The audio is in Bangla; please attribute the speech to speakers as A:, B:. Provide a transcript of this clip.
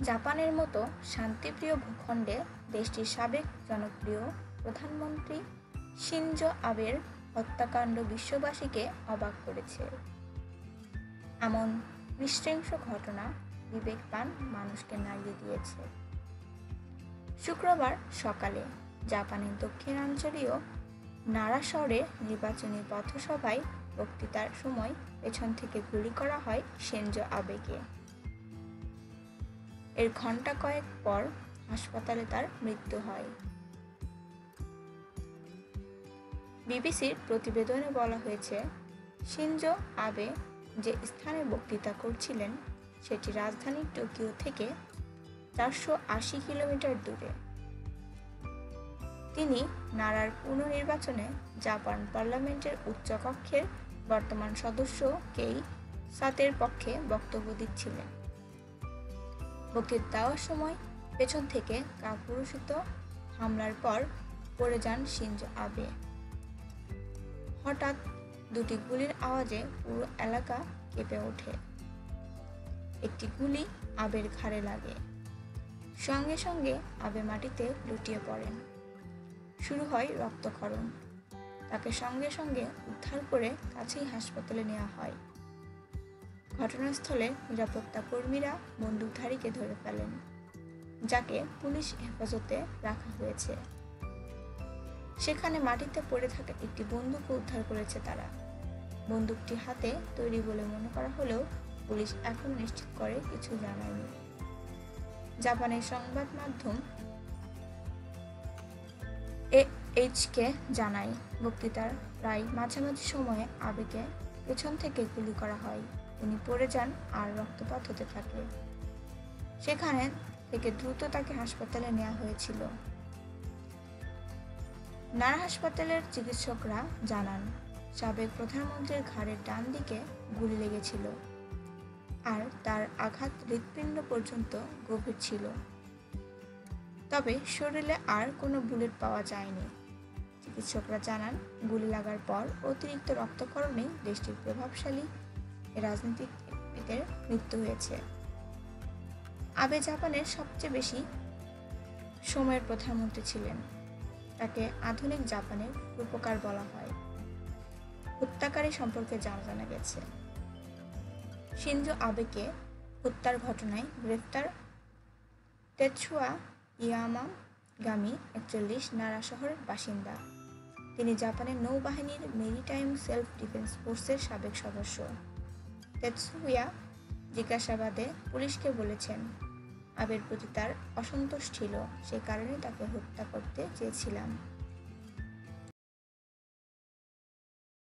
A: জাপানের মতো শান্তিপ্রিয় ভূখণ্ডে দেশটির সাবেক জনপ্রিয় প্রধানমন্ত্রী শিনজো আবের হত্যাকাণ্ড বিশ্ববাসীকে অবাক করেছে। এমন নৃশংস ঘটনা বিবেকবান মানুষকে নাড়িয়ে দিয়েছে। শুক্রবার সকালে জাপানের দক্ষিণাঞ্চলীয় নারা শহরে নির্বাচনী পথসভায় বক্তৃতার সময় পেছন থেকে গুলি করা হয় শিনজো আবেকে। এর ঘণ্টা কয়েক পর হাসপাতালে তার মৃত্যু হয়। বিবিসির প্রতিবেদনে বলা হয়েছে, শিনজো আবে যে স্থানে বক্তৃতা করছিলেন সেটি রাজধানী টোকিও থেকে 480 কিলোমিটার দূরে। তিনি নারার পুনর্নির্বাচনে জাপান পার্লামেন্টের উচ্চকক্ষের বর্তমান সদস্য কেই সাতের পক্ষে বক্তব্য দিচ্ছিলেন। বক্তৃতা দেওয়ার সময় পেছন থেকে কাপুরুষিত হামলার পর পড়ে যান শিনজো আবে। হঠাৎ দুটি গুলির আওয়াজে পুরো এলাকা কেঁপে ওঠে। একটি গুলি আবের ঘাড়ে লাগে। সঙ্গে সঙ্গে আবে মাটিতে লুটিয়ে পড়েন। শুরু হয় রক্তক্ষরণ। তাকে সঙ্গে সঙ্গে উদ্ধার করে কাছেই হাসপাতালে নেওয়া হয়। ঘটনাস্থলে নিরাপত্তা কর্মীরা বন্দুকধারীকে ধরে ফেলেন, যাকে পুলিশ হেফাজতে রাখা হয়েছে। সেখানে মাটিতে পড়ে থাকা একটি বন্দুক উদ্ধার করেছে তারা। বন্দুকটি হাতে তৈরি বলে মনে করা হলেও পুলিশ এখন নিশ্চিত করে কিছু জানায়নি। জাপানের সংবাদ মাধ্যম এএইচকে জানায়, বক্তৃতার প্রায় মাঝামাঝি সময়ে আবেকে পেছন থেকে গুলি করা হয়। তিনি পড়ে যান আর রক্তপাত হতে থাকে। সেখানে থেকে দ্রুত তাকে হাসপাতালে নেওয়া হয়েছিল। নারা হাসপাতালের চিকিৎসকরা জানান, সাবেক প্রধানমন্ত্রীর ঘাড়ের ডান দিকে গুলি লেগেছিল আর তার আঘাত হৃৎপিণ্ড পর্যন্ত গভীর ছিল। তবে শরীরে আর কোনো বুলেট পাওয়া যায়নি। চিকিৎসকরা জানান, গুলি লাগার পর অতিরিক্ত রক্তক্ষরণে দেশটির প্রভাবশালী রাজনীতিবিদের মৃত্যু হয়েছে। আবে জাপানের সবচেয়ে বেশি সময়ের প্রধানমন্ত্রী ছিলেন। তাকে আধুনিক জাপানের রূপকার বলা হয়। হত্যাকারী সম্পর্কে জানা গেছে। শিনজো আবেকে হত্যার ঘটনায় গ্রেফতার তেৎসুয়া ইয়ামাগামি 41 নারা শহরের বাসিন্দা। তিনি জাপানের নৌবাহিনীর মেরিটাইম সেলফ ডিফেন্স ফোর্সের সাবেক সদস্য। তেৎসুয়া জিজ্ঞাসাবাদে পুলিশকে বলেছেন, আবের প্রতি তার অসন্তোষ ছিল, সে কারণে তাকে হত্যা করতে চেয়েছিলাম।